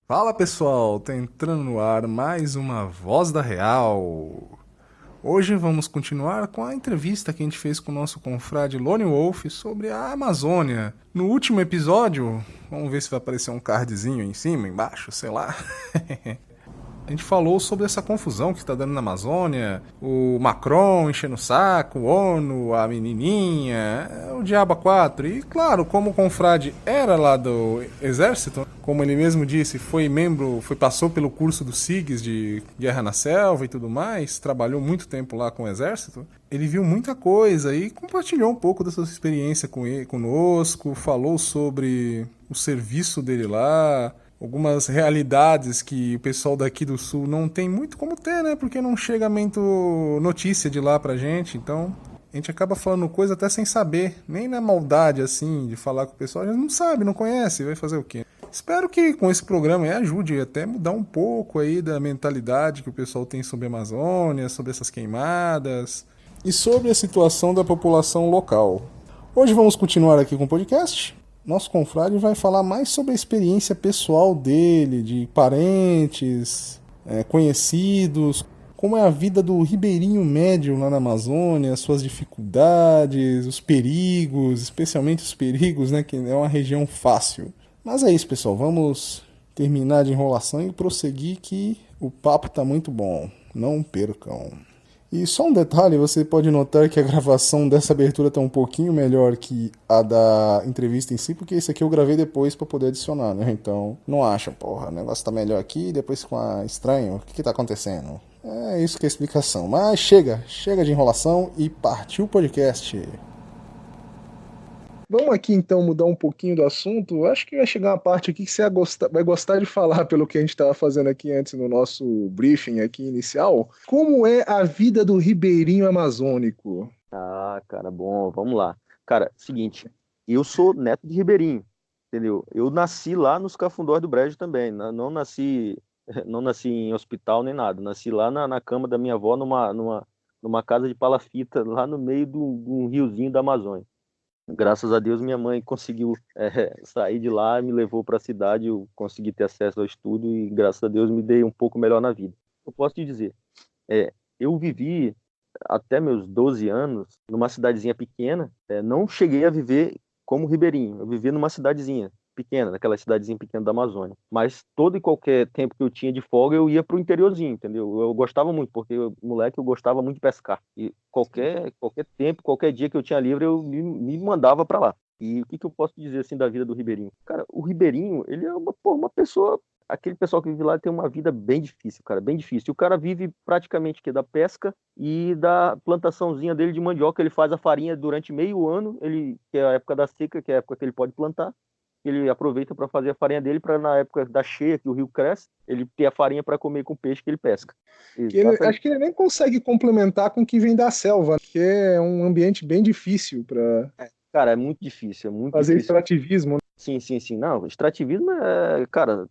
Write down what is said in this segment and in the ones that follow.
Fala pessoal, tá entrando no ar mais uma Voz da Real. Hoje vamos continuar com a entrevista que a gente fez com o nosso confrade Lone Wolf sobre a Amazônia. No último episódio, vamos ver se vai aparecer um cardzinho em cima, embaixo, sei lá. A gente falou sobre essa confusão que está dando na Amazônia, o Macron enchendo o saco, o ONU, a menininha, o Diaba 4. E claro, como o confrade era lá do exército, como ele mesmo disse, foi membro, passou pelo curso do SIGs de Guerra na Selva e tudo mais, trabalhou muito tempo lá com o exército, ele viu muita coisa e compartilhou um pouco da sua experiência com ele, conosco, falou sobre o serviço dele lá, algumas realidades que o pessoal daqui do sul não tem muito como ter, né? Porque não chega muito notícia de lá pra gente, então a gente acaba falando coisa até sem saber, nem na maldade assim de falar com o pessoal, a gente não sabe, não conhece, vai fazer o quê? Espero que com esse programa aí ajude até mudar um pouco aí da mentalidade que o pessoal tem sobre a Amazônia, sobre essas queimadas e sobre a situação da população local. Hoje vamos continuar aqui com o podcast. Nosso confrade vai falar mais sobre a experiência pessoal dele, de parentes, conhecidos, como é a vida do ribeirinho médio lá na Amazônia, suas dificuldades, os perigos, especialmente os perigos, né, que é uma região fácil. Mas é isso, pessoal, vamos terminar de enrolação e prosseguir que o papo tá muito bom. Não percam. E só um detalhe, você pode notar que a gravação dessa abertura tá um pouquinho melhor que a da entrevista em si, porque esse aqui eu gravei depois para poder adicionar, né? Então, não acham, porra, o negócio tá melhor aqui, depois com a estranho, o que tá acontecendo? É isso que é a explicação. Mas chega de enrolação e partiu o podcast. Vamos aqui então mudar um pouquinho do assunto. Acho que vai chegar uma parte aqui que você vai gostar de falar, pelo que a gente estava fazendo aqui antes no nosso briefing aqui inicial. Como é a vida do ribeirinho amazônico? Ah, cara, bom, vamos lá. Cara, seguinte, eu sou neto de ribeirinho, entendeu? Eu nasci lá nos Cafundós do Brejo também, não nasci, não nasci em hospital nem nada, nasci lá na cama da minha avó numa casa de palafita lá no meio de um riozinho da Amazônia. Graças a Deus minha mãe conseguiu sair de lá, me levou para a cidade, eu consegui ter acesso ao estudo e graças a Deus me dei um pouco melhor na vida. Eu posso te dizer, é, eu vivi até meus 12 anos, numa cidadezinha pequena, não cheguei a viver como ribeirinho. Eu vivia numa cidadezinha pequena, naquela cidadezinha pequena da Amazônia. Mas todo e qualquer tempo que eu tinha de folga, eu ia pro interiorzinho, entendeu? Eu gostava muito, porque moleque eu gostava muito de pescar. E qualquer tempo, qualquer dia que eu tinha livre, eu me mandava para lá. E o que que eu posso dizer assim da vida do ribeirinho? Cara, o ribeirinho, ele é uma pessoa, aquele pessoal que vive lá tem uma vida bem difícil, cara, bem difícil. E o cara vive praticamente que da pesca e da plantaçãozinha dele de mandioca. Ele faz a farinha durante meio ano, ele, que é a época da seca, que é a época que ele pode plantar. Ele aproveita para fazer a farinha dele para na época da cheia, que o rio cresce, ele ter a farinha para comer com o peixe que ele pesca. Acho Exatamente. que ele nem consegue complementar com o que vem da selva, né? Que é um ambiente bem difícil para Cara, é muito difícil, é muito fazer difícil. extrativismo, né? Sim, sim, sim. Não, extrativismo é, cara,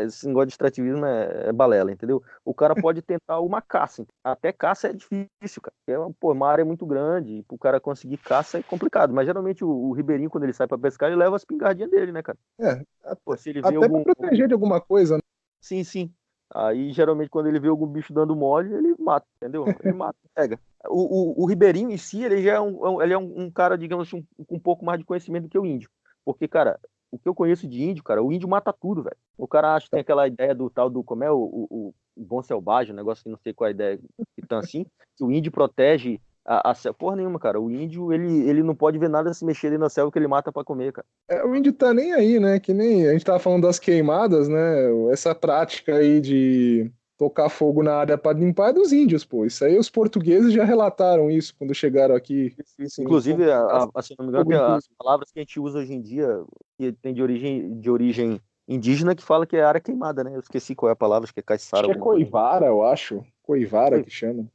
esse negócio de extrativismo é balela, entendeu? O cara pode tentar uma caça. Até caça é difícil, cara. Pô, uma área muito grande, e pro cara conseguir caça é complicado. Mas geralmente o ribeirinho, quando ele sai pra pescar, ele leva as pingardinhas dele, né, cara? É, Pô, se ele vê até para proteger de alguma coisa, né? Sim, sim. Aí, geralmente, quando ele vê algum bicho dando mole, ele mata, entendeu? Ele mata, pega. O ribeirinho em si, ele já ele é um cara, digamos assim, com um pouco mais de conhecimento do que o índio. Porque, cara, o que eu conheço de índio, cara, o índio mata tudo, velho. O cara acha que tem aquela ideia do tal do, como é, o bom selvagem, um negócio que não sei qual é a ideia que tá assim, que o índio protege a selva. Porra nenhuma, cara. O índio, ele não pode ver nada se mexer ali na selva que ele mata pra comer, cara. O índio tá nem aí, né? Que nem a gente tava falando das queimadas, né? Essa prática aí de tocar fogo na área para limpar é dos índios, pô. Isso aí os portugueses já relataram isso quando chegaram aqui. Isso. Sim, Inclusive, se não me engano, fogo tem inclusive. as palavras que a gente usa hoje em dia, que tem de origem indígena, que fala que é área queimada, né? Eu esqueci qual é a palavra, acho que é Acho caiçara, que é alguma coisa. coivara, eu acho. Coivara que chama.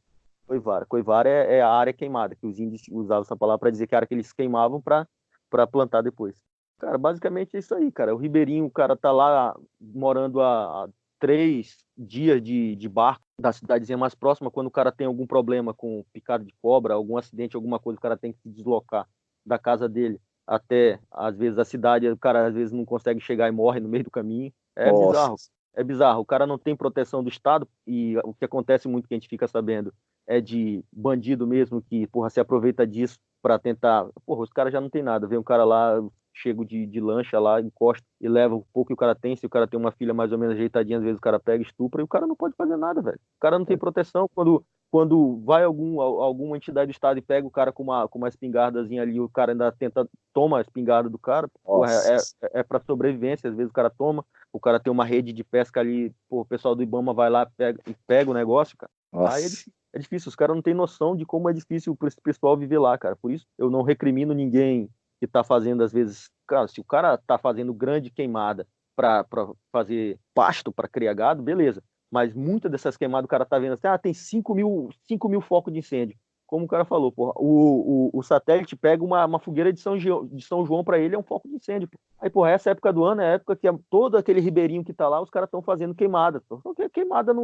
Coivara. Coivara é a área queimada, que os índios usavam essa palavra para dizer que era a área que eles queimavam para plantar depois. Cara, basicamente é isso aí, cara. O ribeirinho, o cara tá lá morando a 3 dias de barco da cidadezinha mais próxima. Quando o cara tem algum problema com picada de cobra, algum acidente, alguma coisa, o cara tem que se deslocar da casa dele até, às vezes, a cidade. O cara, às vezes, não consegue chegar e morre no meio do caminho. É Nossa. bizarro. É bizarro. O cara não tem proteção do Estado e o que acontece muito que a gente fica sabendo é de bandido mesmo que, porra, se aproveita disso para tentar. Porra, os caras já não tem nada. Vem um cara lá, chega de lancha lá, encosta e leva o pouco que o cara tem. Se o cara tem uma filha mais ou menos ajeitadinha, às vezes o cara pega, estupra e o cara não pode fazer nada, velho. O cara não tem proteção. Quando vai alguma entidade do Estado e pega o cara com uma espingardazinha ali, o cara ainda tenta, toma a espingarda do cara, porra, Nossa. é para sobrevivência, às vezes o cara toma, o cara tem uma rede de pesca ali, pô, o pessoal do Ibama vai lá pega o negócio, cara. Aí Nossa. é difícil, os caras não têm noção de como é difícil para esse pessoal viver lá, cara. Por isso eu não recrimino ninguém que tá fazendo, às vezes, cara, se o cara tá fazendo grande queimada para fazer pasto para criar gado, beleza. Mas muitas dessas queimadas o cara tá vendo assim, tem 5 mil focos de incêndio. Como o cara falou, porra, o satélite pega uma fogueira de São João para ele, é um foco de incêndio. Pô. Aí, porra, essa época do ano é a época que todo aquele ribeirinho que tá lá, os caras estão fazendo queimada. Só que a queimada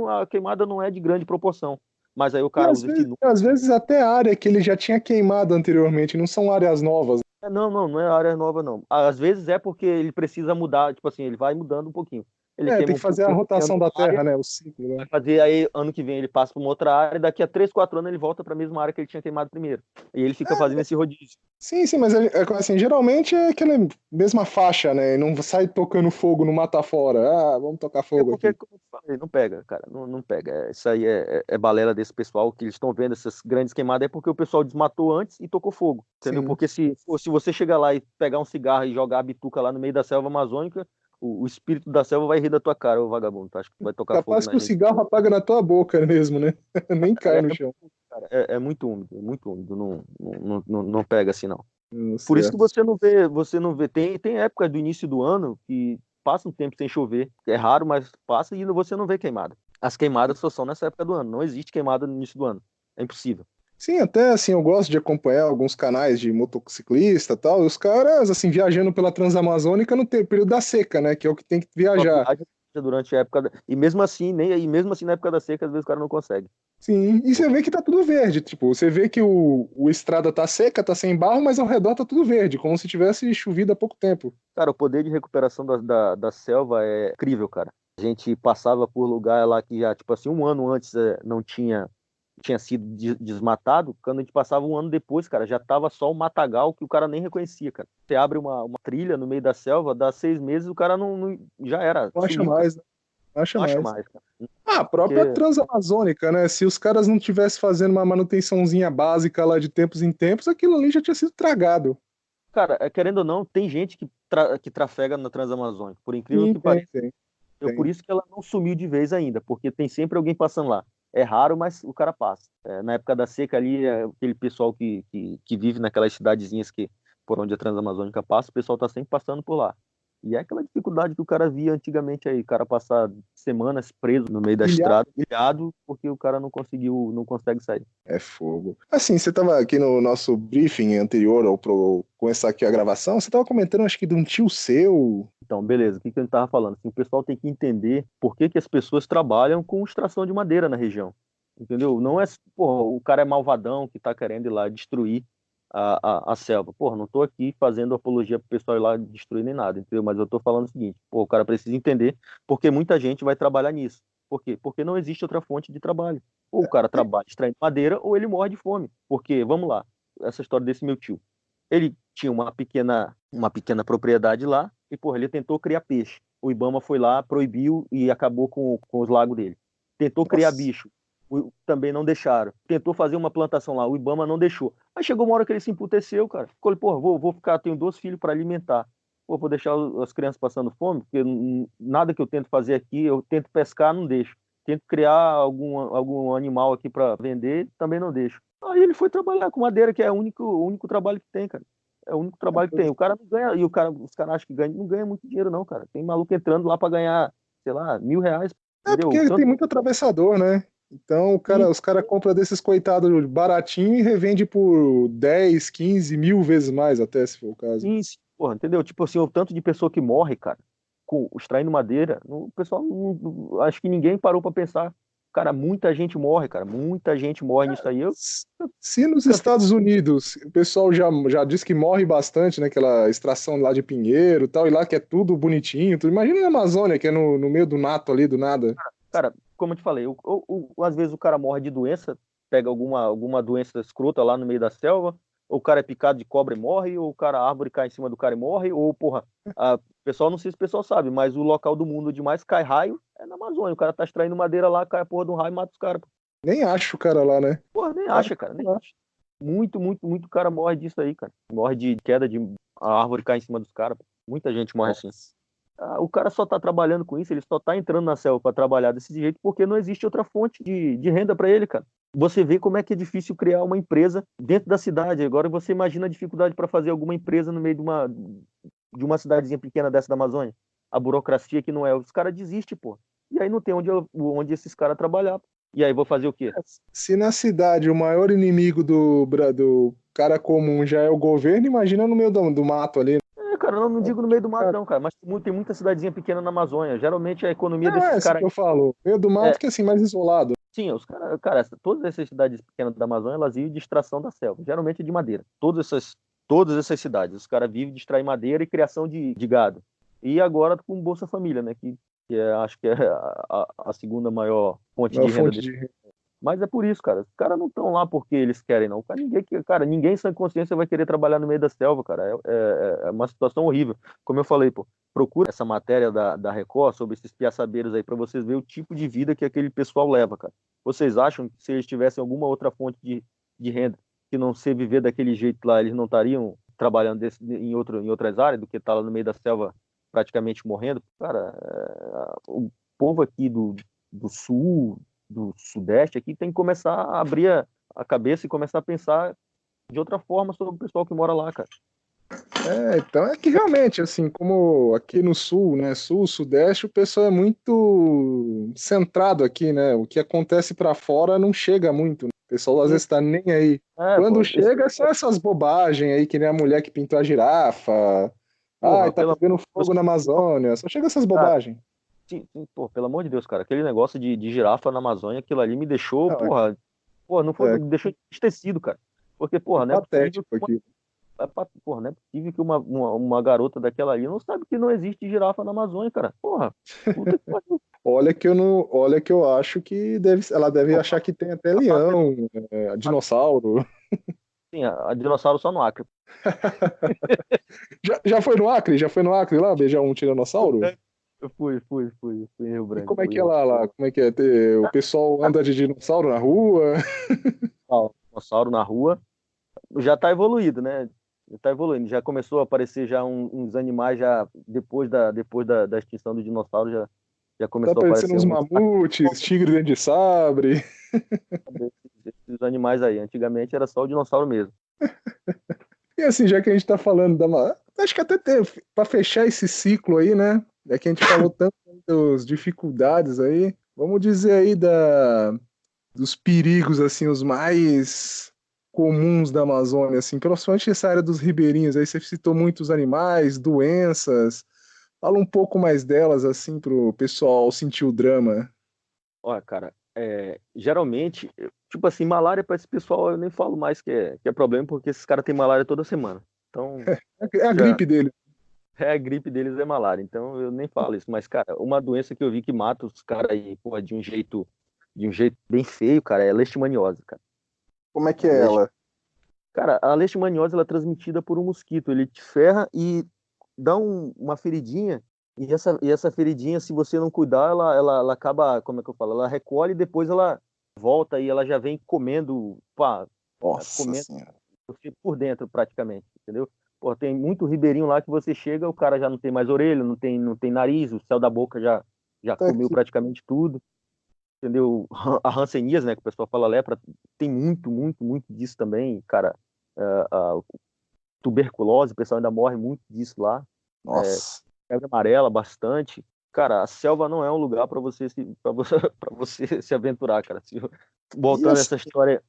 não é de grande proporção. Mas aí o E cara usa esse. às vezes até a área que ele já tinha queimado anteriormente, não são áreas novas. Não é área nova, não. Às vezes é porque ele precisa mudar, tipo assim, ele vai mudando um pouquinho. Ele É, queima tem que um fazer a pouquinho rotação numa da área, Terra, né? O ciclo, né? vai fazer aí ano que vem ele passa para uma outra área, e daqui a 3, 4 anos ele volta para a mesma área que ele tinha queimado primeiro. E ele fica fazendo esse rodízio. Sim, mas assim, geralmente é aquela mesma faixa, né? Não sai tocando fogo no mata fora. Ah, vamos tocar É fogo porque, aqui. como eu falei, não pega, cara, não pega. Isso aí é balela desse pessoal que eles estão vendo essas grandes queimadas, é porque o pessoal desmatou antes e tocou fogo, entendeu? Sim. Porque se você chegar lá e pegar um cigarro e jogar a bituca lá no meio da selva amazônica, o espírito da selva vai rir da tua cara, ô vagabundo. Tu acha que tu vai tocar fogo Capaz na que o gente? cigarro apaga na tua boca mesmo, né? Nem cai no chão. Cara, é muito úmido, muito úmido. Não pega assim, não. Por isso que Certo. você não vê. Tem época do início do ano que passa um tempo sem chover. É raro, mas passa e você não vê queimada. As queimadas só são nessa época do ano. Não existe queimada no início do ano. É impossível. Sim, até assim, eu gosto de acompanhar alguns canais de motociclista e tal, e os caras, assim, viajando pela Transamazônica no período da seca, né? Que é o que tem que Só viajar. viaja durante a época. E mesmo assim, mesmo assim na época da seca, às vezes o cara não consegue. Sim, e você vê que tá tudo verde, tipo, você vê que o estrada tá seca, tá sem barro, mas ao redor tá tudo verde, como se tivesse chovido há pouco tempo. Cara, o poder de recuperação da selva é incrível, cara. A gente passava por lugar lá que já, tipo assim, um ano antes não tinha sido desmatado. Quando a gente passava um ano depois, cara, já tava só o matagal que o cara nem reconhecia, cara. Você abre uma trilha no meio da selva, dá 6 meses, o cara já era, Não acha sumiu, cara. mais, né? Não acha Não acha mais. mais, cara. Ah, a própria Porque, Transamazônica, né? Se os caras não tivessem fazendo uma manutençãozinha básica lá de tempos em tempos, aquilo ali já tinha sido tragado. cara, querendo ou não, tem gente que trafega na Transamazônica, por incrível Sim, que pareça. Por tem. isso que ela não sumiu de vez ainda, porque tem sempre alguém passando lá. É raro, mas o cara passa. Na época da seca ali, aquele pessoal que vive naquelas cidadezinhas por onde a Transamazônica passa, o pessoal tá sempre passando por lá. E é aquela dificuldade que o cara via antigamente aí, o cara passar semanas preso no meio da Ilhado estrada, ilhado, porque o cara não consegue sair. é fogo. Assim, você estava aqui no nosso briefing anterior ao começar aqui a gravação, você estava comentando, acho que de um tio seu. Então, beleza, o que a gente estava falando? Assim, o pessoal tem que entender por que as pessoas trabalham com extração de madeira na região. Entendeu? Não é, porra, o cara é malvadão que está querendo ir lá destruir a selva. Porra, não estou aqui fazendo apologia para o pessoal ir lá destruir nem nada, entendeu? Mas eu estou falando o seguinte, porra, o cara precisa entender porque muita gente vai trabalhar nisso. Por quê? Porque não existe outra fonte de trabalho. Ou o cara trabalha extraindo madeira ou ele morre de fome. Porque, vamos lá, essa história desse meu tio. Ele tinha uma pequena propriedade lá e, porra, ele tentou criar peixe. O Ibama foi lá, proibiu e acabou com os lagos dele. Tentou criar Nossa, bicho, também não deixaram. Tentou fazer uma plantação lá, o Ibama não deixou. Aí chegou uma hora que ele se emputeceu, cara. Ficou, porra, vou ficar, tenho 2 filhos para alimentar. Pô, vou deixar as crianças passando fome, porque nada que eu tento fazer aqui, eu tento pescar, não deixo. Tento criar algum animal aqui para vender, também não deixo. Aí ele foi trabalhar com madeira, que é o único trabalho que tem, cara. É o único trabalho que tem. O cara não ganha, e os caras acham que ganha, não ganha muito dinheiro, não, cara. Tem maluco entrando lá para ganhar, sei lá, R$ 1.000, é entendeu? porque tem Tanto muito atravessador, né? Então que os cara compram desses coitados baratinho e revende por 10, 15 mil vezes mais, até se for o caso. isso, porra, entendeu? Tipo assim, o tanto de pessoa que morre, cara, extraindo madeira, o pessoal, acho que ninguém parou para pensar. Cara, muita gente morre, cara. Muita gente morre nisso aí. Se nos Estados Unidos o pessoal já diz que morre bastante, né? Aquela extração lá de pinheiro e tal, e lá que é tudo bonitinho, tudo. Imagina na Amazônia, que é no meio do mato ali, do nada. Cara, como eu te falei, às vezes o cara morre de doença, pega alguma doença escrota lá no meio da selva, ou o cara é picado de cobra e morre, ou o cara, a árvore cai em cima do cara e morre, ou, porra, pessoal, não sei se o pessoal sabe, mas o local do mundo onde mais cai raio é na Amazônia. O cara tá extraindo madeira lá, cai a porra de um raio e mata os caras. Nem acho o cara lá, né? Porra, nem acha, cara, nem acha. Muito, muito, muito cara morre disso aí, cara. Morre de queda de a árvore cai em cima dos caras. Muita gente morre assim. O cara só tá trabalhando com isso, ele só tá entrando na selva para trabalhar desse jeito porque não existe outra fonte de renda para ele, cara. Você vê como é que é difícil criar uma empresa dentro da cidade. Agora você imagina a dificuldade para fazer alguma empresa no meio de uma cidadezinha pequena dessa da Amazônia. A burocracia que não é. Os caras desistem, pô. E aí não tem onde esses caras trabalhar. E aí vou fazer o quê? Se na cidade o maior inimigo do cara comum já é o governo, imagina no meio do mato ali. Cara, eu não digo no meio do mato, não, cara, mas tem muita cidadezinha pequena na Amazônia. Geralmente a economia Não, desses é isso caras. que eu falo. Meio do É, mato que é assim, mais isolado. sim, os caras, cara, todas essas cidades pequenas da Amazônia, elas vivem de extração da selva, geralmente de madeira. Todas essas cidades, os caras vivem de extrair madeira e criação de gado. E agora com Bolsa Família, né, acho que é a segunda maior fonte Maior de renda fonte desse. de. Mas é por isso, cara. Os caras não estão lá porque eles querem, não. Ninguém sem consciência vai querer trabalhar no meio da selva, cara. É uma situação horrível. Como eu falei, pô, procura essa matéria da Record sobre esses piaçabeiros aí para vocês verem o tipo de vida que aquele pessoal leva, cara. Vocês acham que se eles tivessem alguma outra fonte de renda que não ser viver daquele jeito lá, eles não estariam trabalhando em outras áreas do que estar lá no meio da selva praticamente morrendo? Cara, o povo aqui do sul, do Sudeste aqui tem que começar a abrir a cabeça e começar a pensar de outra forma sobre o pessoal que mora lá, cara. Então é que realmente, assim, como aqui no sul, né, sul, sudeste, o pessoal é muito centrado aqui, né? O que acontece pra fora não chega muito, né? O pessoal às vezes tá nem aí. Quando Pô, chega, é só essas bobagens aí, que nem a mulher que pintou a girafa. Ai, porra, tá pegando fogo na Amazônia. Só chega essas cara, bobagens. sim, pô, pelo amor de Deus, cara, aquele negócio de girafa na Amazônia, aquilo ali me deixou, Não, porra, não foi, é, me deixou entristecido, cara. Porque, é porra, não é possível patético aqui. porra, não é possível que uma garota daquela ali não sabe que não existe girafa na Amazônia, cara. Porra, puta que pariu. Olha que eu acho que ela deve Pô, achar que tem até a parte, leão, dinossauro. sim, a dinossauro só no Acre. Já foi no Acre? Já foi no Acre lá beijar um tiranossauro? Eu fui em Rio E Branco. como é que é lá? Como é que é? O pessoal anda de dinossauro na rua? Dinossauro na rua. Já está evoluído, né? Já está evoluindo. Já começou a aparecer já uns animais já depois da extinção do dinossauro já Tá começou a aparecendo aparecer uns uns mamutes, tigre dente de sabre. esses animais aí. Antigamente era só o dinossauro mesmo. E assim, já que a gente tá falando acho que até para fechar esse ciclo aí, né? É que a gente falou tanto das dificuldades aí. Vamos dizer aí dos perigos, assim, os mais comuns da Amazônia, assim, principalmente essa área dos ribeirinhos. Aí você citou muitos animais, doenças. Fala um pouco mais delas, assim, pro pessoal sentir o drama. Olha, cara, geralmente, tipo assim, malária para esse pessoal eu nem falo mais que é problema, porque esses caras têm malária toda semana. Então, É a já gripe dele. a gripe deles é malária. Então, eu nem falo isso. Mas, cara, uma doença que eu vi que mata os caras aí, porra, de um jeito bem feio, cara, é a leishmaniose, cara. Como é que A é leishmaniose. ela? Cara, a leishmaniose ela é transmitida por um mosquito. Ele te ferra e dá uma feridinha. E essa feridinha, se você não cuidar, ela acaba, como é que eu falo? Ela recolhe e depois ela volta e ela já vem comendo, pá, Nossa comendo senhora. você por dentro praticamente, entendeu? Pô, tem muito ribeirinho lá que você chega, o cara já não tem mais orelha, não tem nariz, o céu da boca já Tá comeu aqui. praticamente tudo, entendeu? A hanseníase, né, que o pessoal fala lepra, tem muito, muito, muito disso também, cara. A tuberculose, o pessoal ainda morre muito disso lá. Nossa. Febre amarela, bastante. Cara, a selva não é um lugar para você para você se aventurar, cara. E Voltando a essa assim, história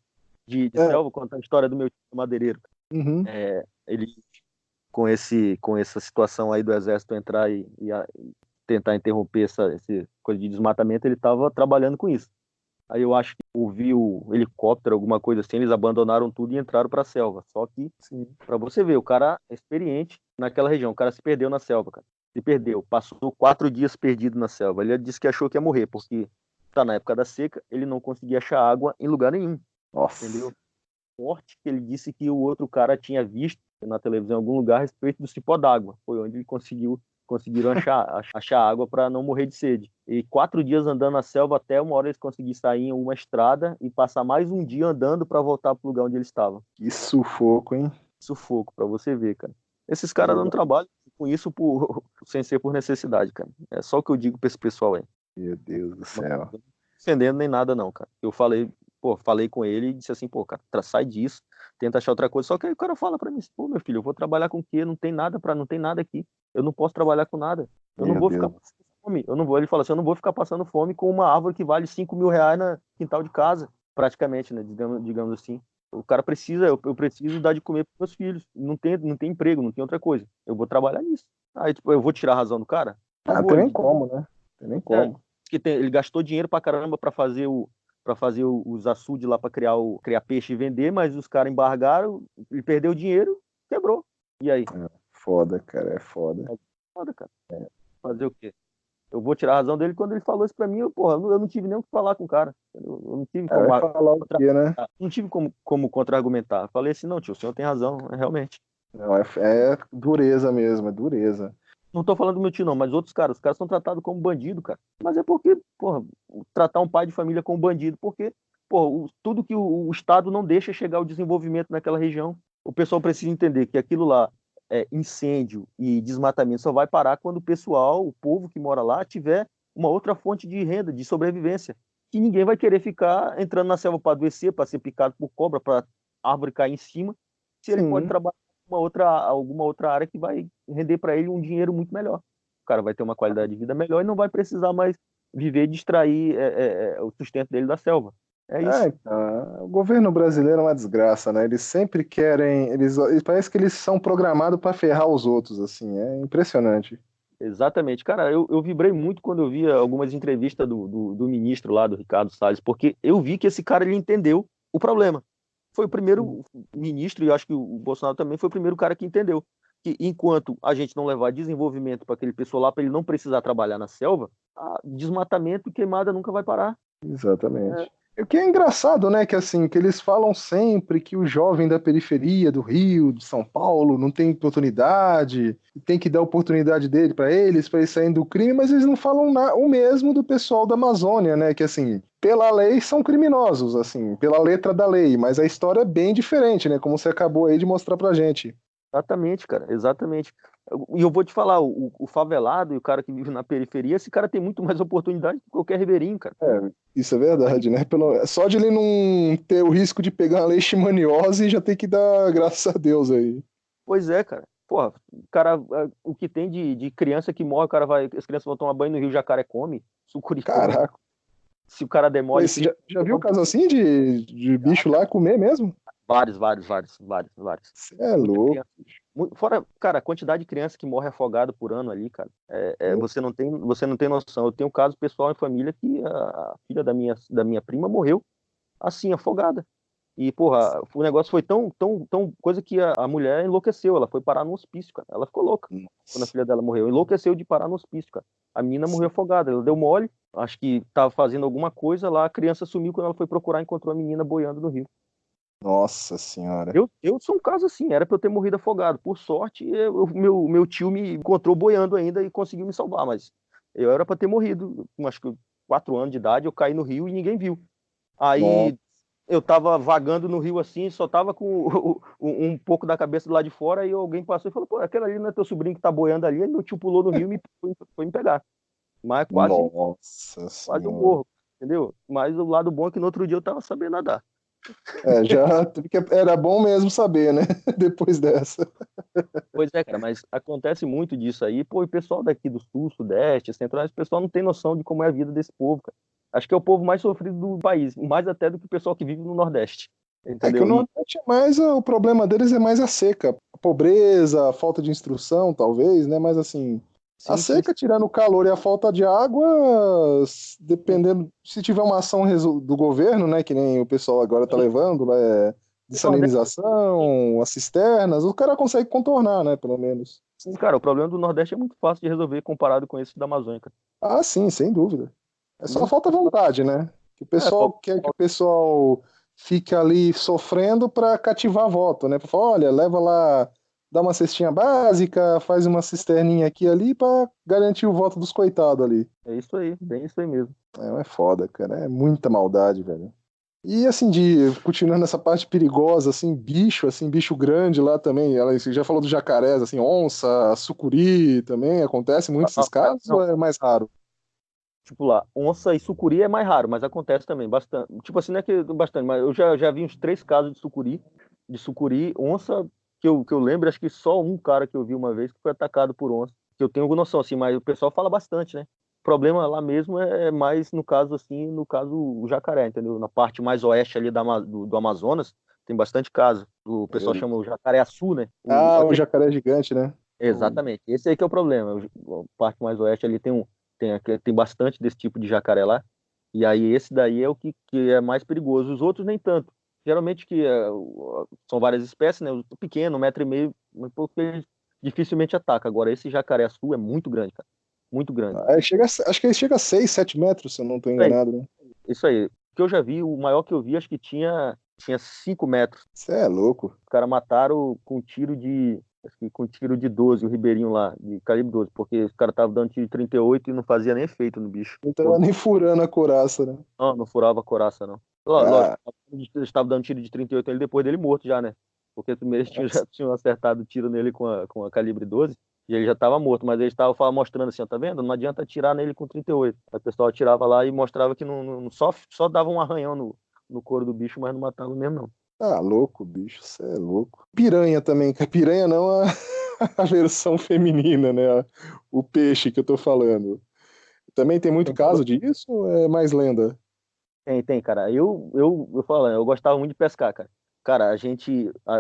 de é, selva, contar a história do meu tio madeireiro. uhum. Ele com essa situação aí do exército entrar e tentar interromper essa coisa de desmatamento, ele estava trabalhando com isso. Aí eu acho que ouvi o helicóptero, alguma coisa assim, eles abandonaram tudo e entraram pra selva. Só que, Sim. pra você ver, o cara é experiente naquela região, o cara se perdeu na selva, cara. Se perdeu, passou 4 dias perdido na selva. Ele disse que achou que ia morrer, porque tá na época da seca, ele não conseguia achar água em lugar nenhum, Nossa. entendeu? Forte que ele disse que o outro cara tinha visto na televisão em algum lugar a respeito do cipó d'água. Foi onde ele conseguiram achar água para não morrer de sede. E 4 dias andando na selva até uma hora eles conseguiram sair em uma estrada e passar mais um dia andando para voltar para o lugar onde eles estavam. Que sufoco, hein? Sufoco, para você ver, cara. Esses caras não trabalham com isso sem ser por necessidade, cara. É só o que eu digo para esse pessoal aí. Meu Deus do Não céu. tô defendendo nem nada, não, cara. Eu falei com ele e disse assim, pô, cara, sai disso, tenta achar outra coisa. Só que aí o cara fala pra mim, pô, meu filho, eu vou trabalhar com o quê? Não tem nada aqui. Eu não posso trabalhar com nada. Eu não Meu vou ficar Deus. passando fome. Eu não vou, ele fala assim, eu não vou ficar passando fome com uma árvore que vale R$ 5.000 na quintal de casa, praticamente, né? Digamos assim. O cara precisa, eu preciso dar de comer pros meus filhos. Não tem emprego, não tem outra coisa. Eu vou trabalhar nisso. Aí, tipo, eu vou tirar a razão do cara? Não Ah, vou. tem nem como, né? Tem nem É, como. ele gastou dinheiro pra caramba pra fazer os açudes lá pra criar peixe e vender, mas os caras embargaram, ele perdeu o dinheiro, quebrou. E aí? É, foda, cara, é foda. É foda, cara. Fazer o quê? Eu vou tirar a razão dele quando ele falou isso pra mim, porra, eu não tive nem o que falar com o cara. Eu não tive É, vai falar o quê, né? não tive como contra-argumentar. Falei assim, não, tio, o senhor tem razão, realmente. Não, é dureza mesmo, é dureza. Não tô falando do meu tio, não, mas outros caras. Os caras são tratados como bandido, cara. Mas é porque, porra, tratar um pai de família como bandido, porque, porra, tudo que o Estado não deixa chegar ao desenvolvimento naquela região. O pessoal precisa entender que aquilo lá, incêndio e desmatamento, só vai parar quando o pessoal, o povo que mora lá, tiver uma outra fonte de renda, de sobrevivência. Que ninguém vai querer ficar entrando na selva para adoecer, para ser picado por cobra, para árvore cair em cima, se ele pode Sim. trabalhar alguma outra área que vai render para ele um dinheiro muito melhor. O cara vai ter uma qualidade de vida melhor e não vai precisar mais viver e distrair o sustento dele da selva. É É, isso. então, o governo brasileiro é uma desgraça, né? Eles sempre querem. Parece que eles são programados para ferrar os outros, assim. É impressionante. Exatamente. Cara, eu vibrei muito quando eu via algumas entrevistas do ministro lá, do Ricardo Salles, porque eu vi que esse cara ele entendeu o problema. Foi o primeiro ministro, e eu acho que o Bolsonaro também foi o primeiro cara que entendeu que enquanto a gente não levar desenvolvimento para aquele pessoal lá, para ele não precisar trabalhar na selva, desmatamento e queimada nunca vai parar. É, Exatamente. E o que é engraçado, né, que assim, que eles falam sempre que o jovem da periferia do Rio, de São Paulo, não tem oportunidade, e tem que dar oportunidade dele para eles saírem do crime, mas eles não falam o mesmo do pessoal da Amazônia, né, que assim, pela lei são criminosos, assim, pela letra da lei, mas a história é bem diferente, né, como você acabou aí de mostrar pra gente. exatamente, cara, exatamente. E eu vou te falar, o favelado e o cara que vive na periferia, esse cara tem muito mais oportunidade que qualquer ribeirinho, cara. É, isso é verdade, né? Só de ele não ter o risco de pegar uma leishmaniose, já tem que dar graças a Deus aí. Pois é, cara. Porra, o cara, o que tem de criança que morre, as crianças vão tomar banho no Rio Jacaré come, sucuri come. Caraca, Se o cara demole, mas já viu caso assim de bicho lá comer mesmo? vários, vários, vários, vários, vários. Você é Muita louco. criança. Fora, cara, a quantidade de criança que morre afogado por ano ali, cara, você não tem noção. Eu tenho um caso pessoal em família que a filha da minha prima morreu assim, afogada. E, porra, o negócio foi tão coisa que a mulher enlouqueceu. Ela foi parar no hospício, cara. Ela ficou louca quando a Nossa. filha dela morreu. Enlouqueceu de parar no hospício, cara. A menina morreu afogada. Ela deu mole, acho que tava fazendo alguma coisa lá. A criança sumiu quando ela foi procurar, encontrou a menina boiando no rio. Nossa senhora. Eu sou um caso assim, era pra eu ter morrido afogado. Por sorte, meu tio me encontrou boiando ainda e conseguiu me salvar, mas eu era pra ter morrido. Com acho que 4 anos de idade, eu caí no rio e ninguém viu. Nossa. Aí eu tava vagando no rio assim, só tava com um pouco da cabeça do lado de fora, e alguém passou e falou, pô, aquele ali não é teu sobrinho que tá boiando ali. Aí meu tio pulou no rio e foi me pegar. Mas Nossa quase eu senhora. morro, entendeu? Mas o lado bom é que no outro dia eu tava sabendo nadar. É, porque era bom mesmo saber, né? Depois dessa. Pois é, cara, mas acontece muito disso aí. Pô, e o pessoal daqui do sul, sudeste, central, o pessoal não tem noção de como é a vida desse povo, cara. Acho que é o povo mais sofrido do país, mais até do que o pessoal que vive no Nordeste, É que o entendeu? E Nordeste é mais, o problema deles é mais a seca. A pobreza, a falta de instrução, talvez, né? Mas assim, A Sim, sim, seca, tirando o calor e a falta de água, dependendo, se tiver uma ação do governo, né, que nem o pessoal agora tá sim. levando, O Nordeste, desalinização, as cisternas, o cara consegue contornar, né, pelo menos. sim, cara, o problema do Nordeste é muito fácil de resolver comparado com esse da Amazônia, cara. Ah, sim, sem dúvida. É só Muito falta vontade, né? Que o pessoal falta. quer que o pessoal fique ali sofrendo para cativar voto, né? Pra falar, olha, leva lá, dá uma cestinha básica, faz uma cisterninha aqui e ali para garantir o voto dos coitados ali. É isso aí, bem isso aí mesmo. É foda, cara. É muita maldade, velho. E assim, de continuando nessa parte perigosa, assim, bicho grande lá também. Ela você já falou do jacarés, assim, onça, sucuri também. Acontece muito esses casos ou Não, é mais raro? tipo lá, onça e sucuri é mais raro, mas acontece também bastante. Tipo assim, não é que bastante, mas eu já vi uns 3 casos de sucuri, onça, que eu lembro, acho que só um cara que eu vi uma vez que foi atacado por onça, que eu tenho alguma noção, assim, mas o pessoal fala bastante, né? O problema lá mesmo é mais no caso, assim, no caso o jacaré, entendeu? Na parte mais oeste ali do Amazonas, tem bastante caso. O pessoal chama o jacaré-açu, né? Ah, o jacaré gigante, né? Exatamente. Esse aí que é o problema. A parte mais oeste ali tem bastante desse tipo de jacaré lá. E aí esse daí é o que é mais perigoso. Os outros nem tanto. Geralmente são várias espécies, né? O pequeno, 1,5 m, um pouco eles dificilmente ataca. Agora esse jacaré-açu é muito grande, cara. Muito grande. Acho que ele chega a 6, 7 metros, se eu não estou Isso aí. enganado, né? Isso aí. O que eu já vi, o maior que eu vi, acho que tinha 5 metros. Você é louco. Os caras mataram com tiro de. Acho que com tiro de 12, o Ribeirinho lá, de calibre 12, porque os caras estavam dando tiro de 38 e não fazia nem efeito no bicho. Não tava nem furando a couraça, né? Não, não furava a couraça, não. Ah, Lógico, eles estavam dando tiro de 38 ele depois dele morto já, né? Porque primeiro eles já tinham acertado o tiro nele com a calibre 12 e ele já estava morto, mas eles estavam mostrando assim, ó, tá vendo? Não adianta atirar nele com 38. Aí o pessoal atirava lá e mostrava que só dava um arranhão no couro do bicho, mas não matava mesmo, não. louco, bicho, você é louco. Piranha também, que piranha não a versão feminina, né? O peixe que eu tô falando. Também tem muito caso disso ou é mais lenda? Tem, cara. Eu falo, eu gostava muito de pescar, cara. Cara,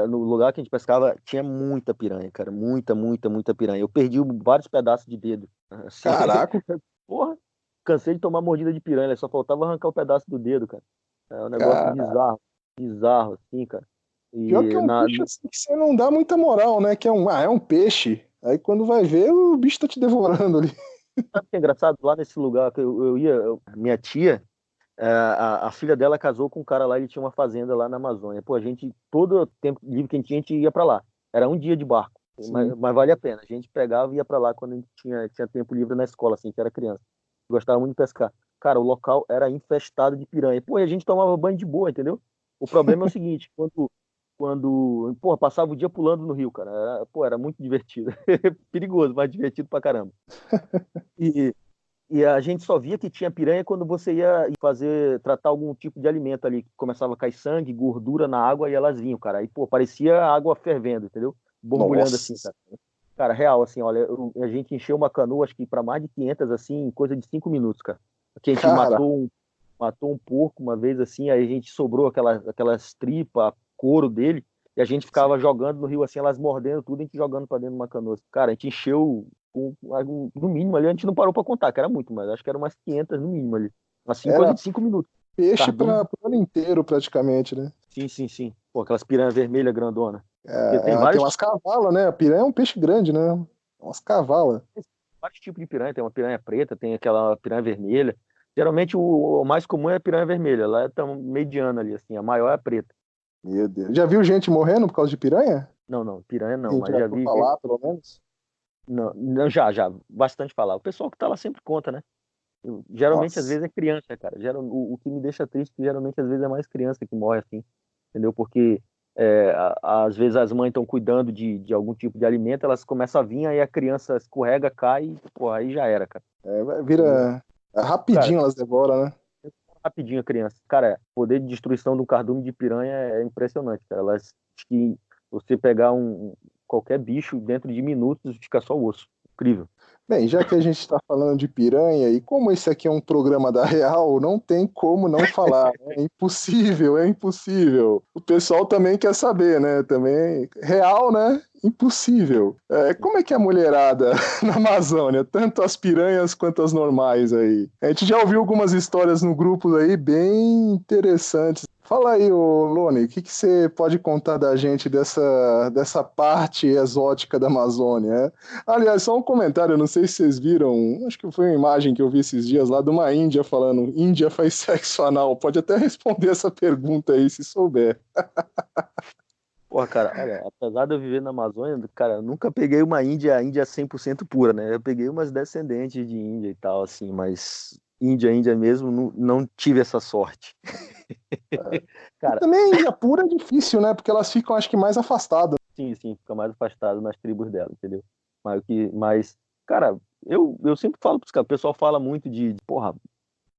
no lugar que a gente pescava, tinha muita piranha, cara. Muita, muita, muita piranha. Eu perdi vários pedaços de dedo. Assim, Caraca, porra, cansei de tomar mordida de piranha, só faltava arrancar o pedaço do dedo, cara. É um negócio cara. bizarro, bizarro, assim, cara. Pior que E é um bicho assim que você não dá muita moral, né? Que é um peixe. Aí quando vai ver, o bicho tá te devorando ali. sabe o que é engraçado? Lá nesse lugar que eu ia, minha tia. A filha dela casou com um cara lá, ele tinha uma fazenda lá na Amazônia. Pô, a gente, todo o tempo livre que a gente ia pra lá. Era um dia de barco, Sim. mas valia a pena. A gente pegava e ia pra lá quando a gente tinha tempo livre na escola, assim, que era criança. Gostava muito de pescar. Cara, o local era infestado de piranha. Pô, e a gente tomava banho de boa, entendeu? O problema é o seguinte, pô, passava o dia pulando no rio, cara. Era muito divertido. Perigoso, mas divertido pra caramba. E, e a gente só via que tinha piranha quando você ia tratar algum tipo de alimento ali, que começava a cair sangue, gordura na água e elas vinham, cara. Aí, pô, parecia água fervendo, entendeu? Borbulhando assim, Nossa. cara. Cara, real, assim, olha, a gente encheu uma canoa, acho que para mais de 500, assim, em coisa de 5 minutos, cara. Aqui a gente Cara, matou um porco uma vez, assim, aí a gente sobrou aquelas tripas, couro dele, e a gente ficava jogando no rio, assim, elas mordendo tudo, a gente jogando para dentro de uma canoa. Cara, a gente encheu, no mínimo ali, a gente não parou para contar, que era muito, mas acho que eram umas 500 no mínimo ali. Assim, coisa era de 5 minutos. peixe Cardume, para o ano inteiro, praticamente, né? sim, sim, sim. Pô, aquelas piranhas vermelhas grandona. Porque tem Tem vários umas cavalas, né? A piranha é um peixe grande, né? Umas cavalas. vários tipos de piranha. Tem uma piranha preta, tem aquela piranha vermelha. Geralmente o mais comum é a piranha vermelha. Ela é tão mediana ali, assim. A maior é a preta. Meu Deus. Já viu gente morrendo por causa de piranha? Não, não, piranha não, Quem mas já já por vi gente. falar, pelo menos. Não, não, já, bastante falar. O pessoal que tá lá sempre conta, né? Geralmente, às Nossa. vezes, é criança, cara. O que me deixa triste, é que geralmente, às vezes, é mais criança que morre assim, entendeu? Porque às vezes as mães estão cuidando de algum tipo de alimento, elas começam a vir, aí a criança escorrega, cai, e, pô, aí já era, cara. Entendeu? Vira. Cara, Rapidinho elas devoram, né? rapidinho a criança. Cara, o poder de destruição de um cardume de piranha é impressionante, cara. Elas, acho que você pegar qualquer bicho dentro de minutos, fica só o osso. Incrível. Bem, já que a gente está falando de piranha, e como esse aqui é um programa da Real, não tem como não falar, né? É impossível, é impossível. O pessoal também quer saber, né? Também, Real, né? impossível. Como é que é a mulherada na Amazônia? Tanto as piranhas quanto as normais aí. A gente já ouviu algumas histórias no grupo aí bem interessantes. Fala aí, ô Lone, o que você pode contar da gente dessa parte exótica da Amazônia? Aliás, só um comentário, não sei se vocês viram, acho que foi uma imagem que eu vi esses dias lá de uma índia falando, Índia faz sexo anal. Pode até responder essa pergunta aí, se souber. Porra, cara, olha, apesar de eu viver na Amazônia, cara, eu nunca peguei uma Índia 100% pura, né? Eu peguei umas descendentes de Índia e tal, assim, mas Índia mesmo, não tive essa sorte. E Cara, também Índia pura é difícil, né? Porque elas ficam, acho que, mais afastadas. sim, fica mais afastado nas tribos dela, entendeu? Mas cara, eu sempre falo pros caras, o pessoal fala muito porra,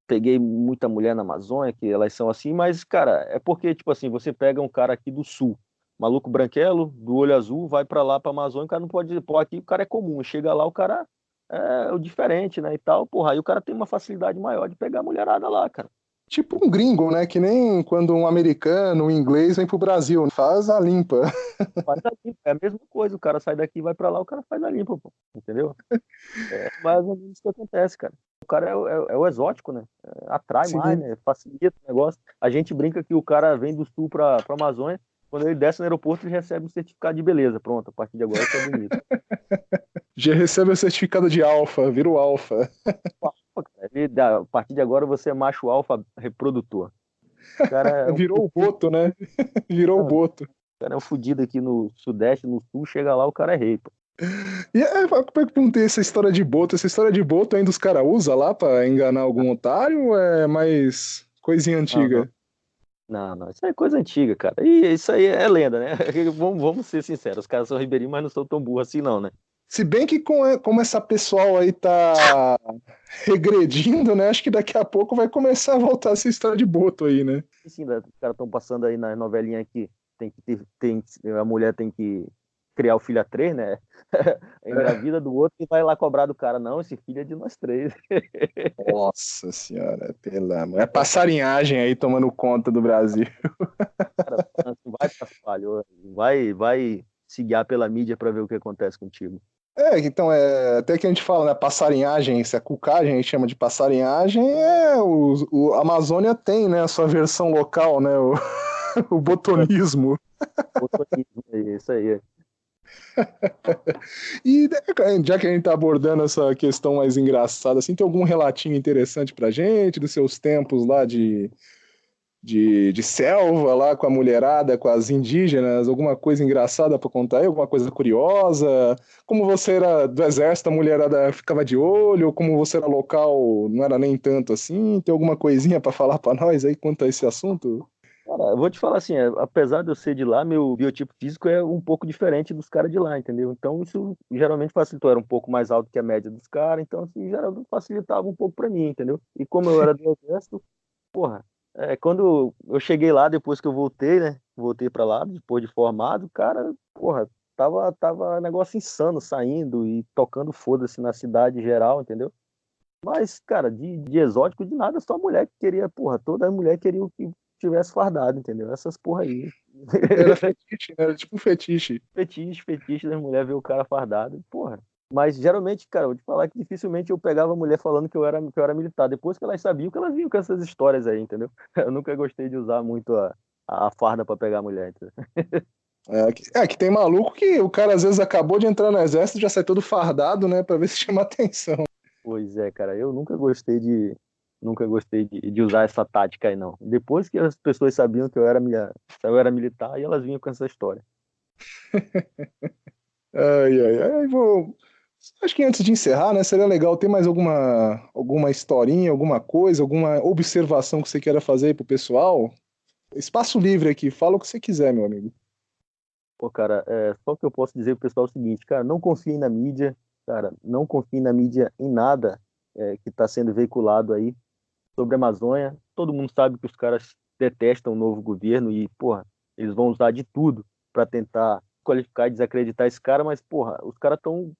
peguei muita mulher na Amazônia, que elas são assim, mas, cara, é porque, tipo assim, você pega um cara aqui do sul, maluco branquelo, do olho azul, vai pra lá, pra Amazônia, o cara não pode dizer, pô, aqui o cara é comum, chega lá, o cara é o diferente, né, e tal, porra, aí o cara tem uma facilidade maior de pegar a mulherada lá, cara. Tipo um gringo, né? Que nem quando um americano, um inglês vem pro Brasil, faz a limpa. Faz a limpa, é a mesma coisa, o cara sai daqui, vai pra lá, o cara faz a limpa, pô, entendeu? É mais ou menos isso que acontece, cara. O cara é o exótico, né? Atrai mais, Sim. né? Facilita o negócio. A gente brinca que o cara vem do sul pra Amazônia, quando ele desce no aeroporto, ele recebe um certificado de beleza. Pronto, a partir de agora você é bonito. Já recebe o certificado de alfa, vira o alfa. Pô, cara, a partir de agora você é macho alfa reprodutor. O cara é um Virou o fudido, boto, né? Virou o não, o boto. cara é um fudido aqui no sudeste, no sul, chega lá, o cara é rei, pô. E como é que eu perguntei essa história de boto? Essa história de boto ainda os caras usam lá pra enganar algum otário ou é mais coisinha Não, não. antiga? Não, isso aí é coisa antiga, cara. E isso aí é lenda, né? Vamos ser sinceros, os caras são ribeirinhos, mas não são tão burros assim, não, né? Se bem que como essa pessoal aí tá regredindo, né? Acho que daqui a pouco vai começar a voltar essa história de boto aí, né? E sim, os caras estão passando aí nas novelinhas que a mulher tem que criar o filho a três, né? Engravida do outro e vai lá cobrar do cara. Não, esse filho é de nós três. Nossa senhora, pelo amor. É passarinhagem aí tomando conta do Brasil. Cara, vai pra espalhou, vai se guiar pela mídia pra ver o que acontece contigo. Então, até que a gente fala, né, passarinhagem, se é cucagem, a gente chama de passarinhagem, a Amazônia tem, né, a sua versão local, né, o botonismo. Otonismo, é isso aí. E já que a gente tá abordando essa questão mais engraçada, assim, tem algum relatinho interessante pra gente, dos seus tempos lá de selva, lá com a mulherada, com as indígenas, alguma coisa engraçada pra contar aí, alguma coisa curiosa? Como você era do exército, a mulherada ficava de olho, ou como você era local, não era nem tanto assim? Tem alguma coisinha pra falar pra nós aí quanto a esse assunto? Cara, eu vou te falar assim, apesar de eu ser de lá, meu biotipo físico é um pouco diferente dos caras de lá, entendeu? Então isso geralmente facilitou, era um pouco mais alto que a média dos caras, então assim, geralmente facilitava um pouco pra mim, entendeu? E como eu era do exército, porra, quando eu cheguei lá, depois que eu voltei, né? Voltei pra lá, depois de formado, cara, porra, tava negócio insano saindo e tocando foda-se na cidade geral, entendeu? Mas, cara, de exótico, de nada, só a mulher que queria, porra, toda mulher queria o que tivesse fardado, entendeu? Essas porra aí. Era fetiche, né? Era tipo um fetiche. Fetiche das mulheres ver o cara fardado, porra. Mas geralmente, cara, eu vou te falar que dificilmente eu pegava a mulher falando que eu era militar. Depois que elas sabiam que elas vinham com essas histórias aí, entendeu? Eu nunca gostei de usar muito a farda pra pegar a mulher, entendeu? Que tem maluco que o cara às vezes acabou de entrar no exército e já sai todo fardado, né, pra ver se chama atenção. Pois é, cara, eu nunca gostei de usar essa tática aí, não. Depois que as pessoas sabiam que eu era militar, aí elas vinham com essa história. Ai, ai, ai, acho que antes de encerrar, né, seria legal ter mais alguma historinha, alguma coisa, alguma observação que você queira fazer aí pro pessoal. Espaço livre aqui, fala o que você quiser, meu amigo. Pô, cara, só que eu posso dizer pro pessoal é o seguinte, cara, não confiem na mídia, cara, não confiem na mídia em nada que está sendo veiculado aí sobre a Amazônia. Todo mundo sabe que os caras detestam o novo governo e, porra, eles vão usar de tudo para tentar qualificar e desacreditar esse cara, mas, porra, os caras estão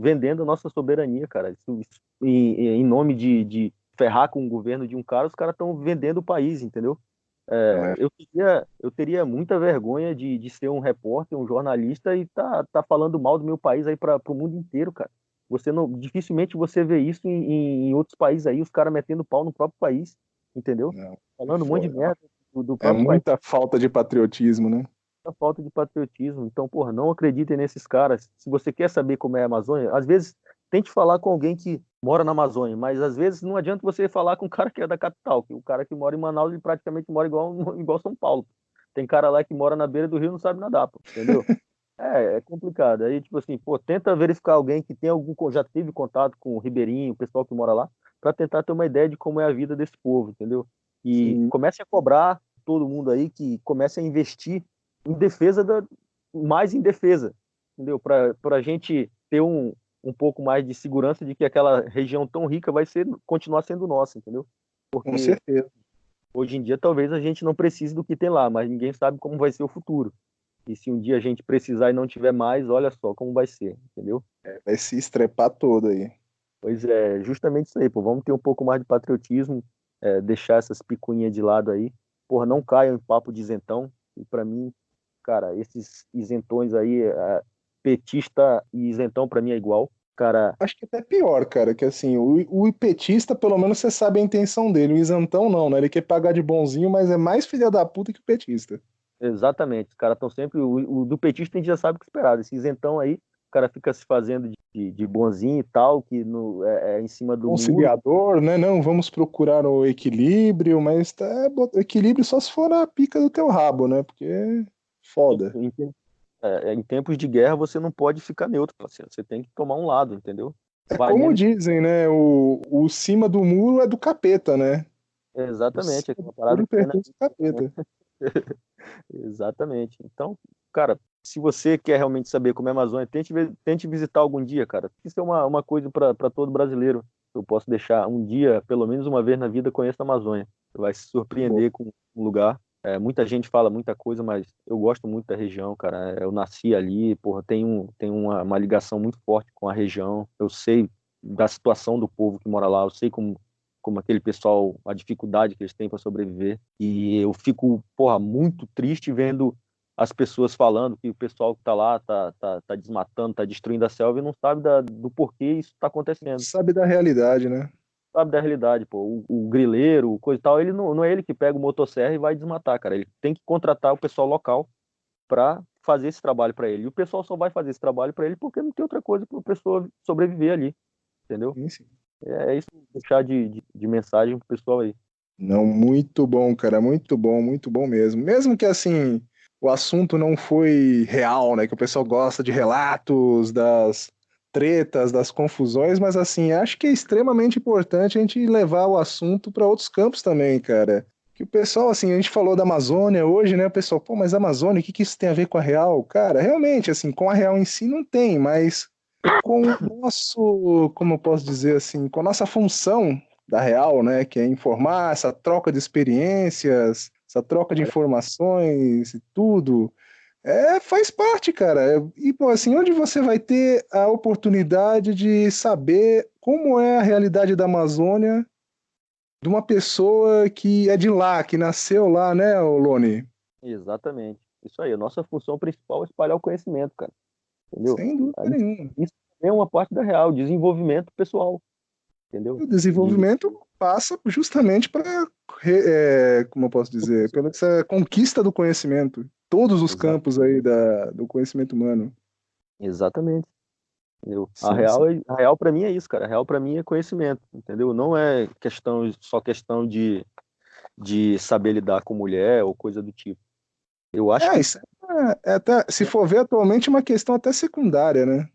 vendendo a nossa soberania, cara. Isso, em nome de ferrar com o governo de um cara, os caras estão vendendo o país, entendeu? Não é? Eu teria muita vergonha de ser um repórter, um jornalista e tá falando mal do meu país aí para o mundo inteiro, cara. Você não, dificilmente você vê isso em outros países aí, os caras metendo pau no próprio país, entendeu? Não, é Falando um monte de foda. merda do É próprio país, muita falta de patriotismo, né? a falta de patriotismo. Então, porra, não acreditem nesses caras. Se você quer saber como é a Amazônia, às vezes tente falar com alguém que mora na Amazônia, mas às vezes não adianta você falar com um cara que é da capital, que o cara que mora em Manaus ele praticamente mora igual São Paulo. Tem cara lá que mora na beira do rio e não sabe nadar, pô, entendeu? É complicado. Aí, tipo assim, pô, tenta verificar alguém que tem já teve contato com o ribeirinho, o pessoal que mora lá, para tentar ter uma ideia de como é a vida desse povo, entendeu? E Sim, comece a cobrar todo mundo aí que comece a investir em defesa mais em defesa, entendeu? Para a gente ter um pouco mais de segurança de que aquela região tão rica continuar sendo nossa, entendeu? com Porque certeza. hoje em dia talvez a gente não precise do que tem lá, mas ninguém sabe como vai ser o futuro. E se um dia a gente precisar e não tiver mais, olha só como vai ser, entendeu? Vai se estrepar todo aí. Pois é, justamente isso aí, pô. Vamos ter um pouco mais de patriotismo, deixar essas picuinhas de lado aí. Porra, não caiam em papo de isentão. E pra mim, cara, esses isentões aí, petista e isentão pra mim é igual. Cara, Acho que até pior, cara, que assim, o petista, pelo menos você sabe a intenção dele. O isentão não, né? Ele quer pagar de bonzinho, mas é mais filha da puta que o petista. exatamente. Os caras estão sempre. O do petista a gente já sabe o que esperar. Esse isentão aí, o cara fica se fazendo de bonzinho e tal, que é em cima do muro. Conciliador, né? Não, vamos procurar o equilíbrio, mas equilíbrio só se for a pica do teu rabo, né? Porque é foda. Em tempos de guerra você não pode ficar neutro, parceiro. Você tem que tomar um lado, entendeu? É Vai como mesmo. dizem, né? O cima do muro é do capeta, né? O Exatamente, cima aquela do parada muro que tem na pertence ao Bíblia, capeta. né? Exatamente. Então, cara, se você quer realmente saber como é a Amazônia, tente visitar algum dia, cara. Isso é uma coisa para todo brasileiro. Eu posso deixar um dia, pelo menos uma vez na vida, conheça a Amazônia. Você vai se Boa. surpreender com o lugar. Muita gente fala muita coisa, mas eu gosto muito da região, cara. Eu nasci ali, porra, tem uma ligação muito forte com a região. Eu sei da situação do povo que mora lá, eu sei como aquele pessoal, a dificuldade que eles têm para sobreviver. E eu fico, porra, muito triste vendo as pessoas falando que o pessoal que está lá tá desmatando, tá destruindo a selva e não sabe do porquê isso está acontecendo. Sabe da realidade, né? Sabe da realidade, pô. O grileiro, coisa e tal, ele não é ele que pega o motosserra e vai desmatar, cara. Ele tem que contratar o pessoal local para fazer esse trabalho para ele. E o pessoal só vai fazer esse trabalho para ele porque não tem outra coisa para a pessoa sobreviver ali, entendeu? Sim, sim. É isso, deixar de mensagem pro pessoal aí. Não, muito bom, cara, muito bom mesmo. Mesmo que assim, o assunto não foi real, né? Que o pessoal gosta de relatos, das tretas, das confusões, mas assim, acho que é extremamente importante a gente levar o assunto para outros campos também, cara. Que o pessoal, assim, a gente falou da Amazônia hoje, né? O pessoal, pô, mas a Amazônia, o que que isso tem a ver com a real? Cara, realmente, assim, com a real em si não tem, mas com o nosso, como eu posso dizer assim, com a nossa função da Real, né, que é informar, essa troca de experiências, essa troca de informações e tudo, faz parte, cara. E, pô, assim, onde você vai ter a oportunidade de saber como é a realidade da Amazônia de uma pessoa que é de lá, que nasceu lá, né, Lone? Exatamente. Isso aí. A nossa função principal é espalhar o conhecimento, cara. Entendeu? Sem dúvida Aí, nenhuma. isso é uma parte da real, desenvolvimento pessoal. E Entendeu? o De, desenvolvimento passa justamente para, como eu posso dizer, pela essa conquista do conhecimento, todos os exa- campos aí do conhecimento humano. exatamente. Entendeu? Sim, sim. A real para mim é isso, cara. A real para mim é conhecimento. Entendeu? Não é só questão de saber lidar com mulher ou coisa do tipo. Eu acho que. Isso é até, se for ver atualmente, uma questão até secundária, né?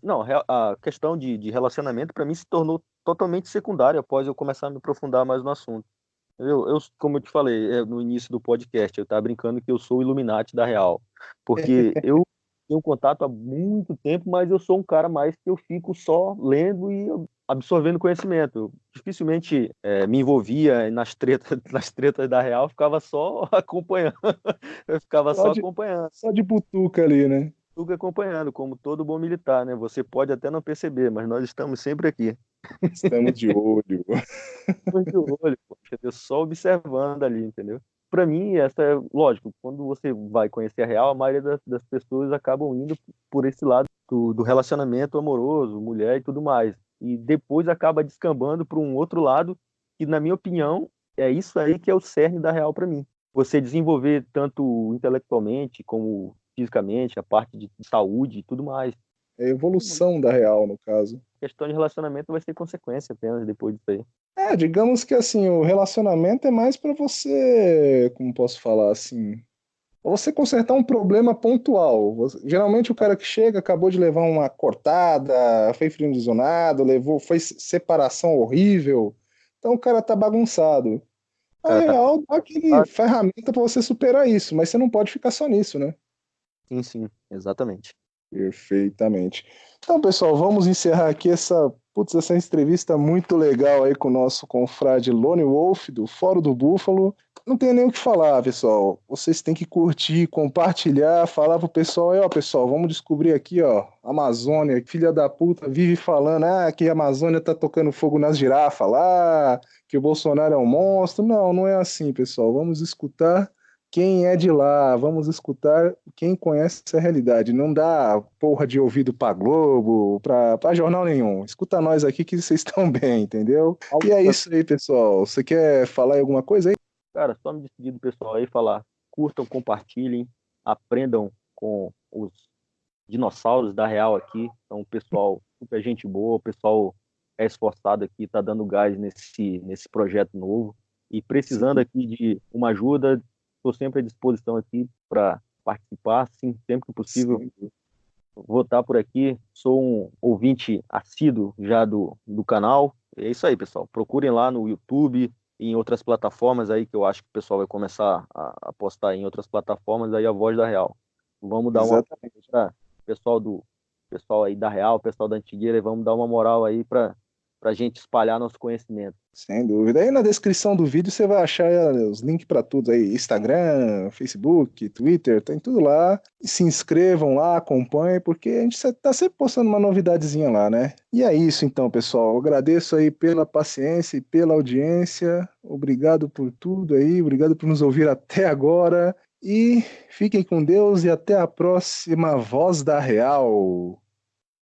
Não, a questão de relacionamento para mim se tornou totalmente secundária após eu começar a me aprofundar mais no assunto. Como eu te falei no início do podcast, eu estava brincando que eu sou o Illuminati da Real, porque eu tenho contato há muito tempo, mas eu sou um cara mais que eu fico só lendo e absorvendo conhecimento. Eu dificilmente me envolvia nas tretas da Real, ficava só acompanhando. Eu ficava Só só de, acompanhando. só de butuca ali, né? Tudo acompanhando, como todo bom militar, né? Você pode até não perceber, mas nós estamos sempre aqui. Estamos de olho. Olho de olho, poxa, eu só observando ali, entendeu? para mim, essa é lógico, quando você vai conhecer a real, a maioria das pessoas acabam indo por esse lado do relacionamento amoroso, mulher e tudo mais. E depois acaba descambando para um outro lado, que, na minha opinião, é isso aí que é o cerne da real para mim. Você desenvolver tanto intelectualmente como fisicamente, a parte de saúde e tudo mais. É a evolução da real, no caso. A questão de relacionamento vai ser consequência apenas depois disso aí. Digamos que assim, o relacionamento é mais pra você, como posso falar assim, pra você consertar um problema pontual. Geralmente o cara que chega acabou de levar uma cortada, foi friendizonado, levou, foi separação horrível. Então o cara tá bagunçado. O A cara tá. real dá aquele ferramenta pra você superar isso, mas você não pode ficar só nisso, né? Sim, sim, exatamente. Perfeitamente. Então, pessoal, vamos encerrar aqui essa entrevista muito legal aí com o nosso confrade Lone Wolf, do Fórum do Búfalo. Não tem nem o que falar, pessoal. Vocês têm que curtir, compartilhar, falar pro pessoal aí, ó, pessoal, vamos descobrir aqui, ó, Amazônia, filha da puta, vive falando, que a Amazônia tá tocando fogo nas girafas lá, que o Bolsonaro é um monstro. Não, não é assim, pessoal. Vamos escutar quem é de lá, vamos escutar quem conhece essa realidade. Não dá porra de ouvido pra Globo, pra jornal nenhum. Escuta nós aqui que vocês estão bem, entendeu? E é isso aí, pessoal. Você quer falar aí alguma coisa aí? Cara, só me despedir do pessoal aí, falar, curtam, compartilhem, aprendam com os dinossauros da real aqui. Então, o pessoal, super gente boa, o pessoal é esforçado aqui, tá dando gás nesse projeto novo. E precisando aqui de uma ajuda, estou sempre à disposição aqui para participar, sim, sempre que possível. Sim. Vou estar por aqui, sou um ouvinte assíduo já do canal. É isso aí, pessoal. Procurem lá no YouTube e em outras plataformas aí, que eu acho que o pessoal vai começar a postar em outras plataformas aí a Voz da Real. Vamos dar uma Exatamente. para pessoal aí da Real, pessoal da Antigueira, e vamos dar uma moral aí para a gente espalhar nosso conhecimento. Sem dúvida. Aí na descrição do vídeo você vai achar os links para tudo aí: Instagram, Facebook, Twitter, tem tudo lá. E se inscrevam lá, acompanhem, porque a gente tá sempre postando uma novidadezinha lá, né? E é isso então, pessoal. Eu agradeço aí pela paciência e pela audiência. Obrigado por tudo aí, obrigado por nos ouvir até agora. E fiquem com Deus e até a próxima Voz da Real.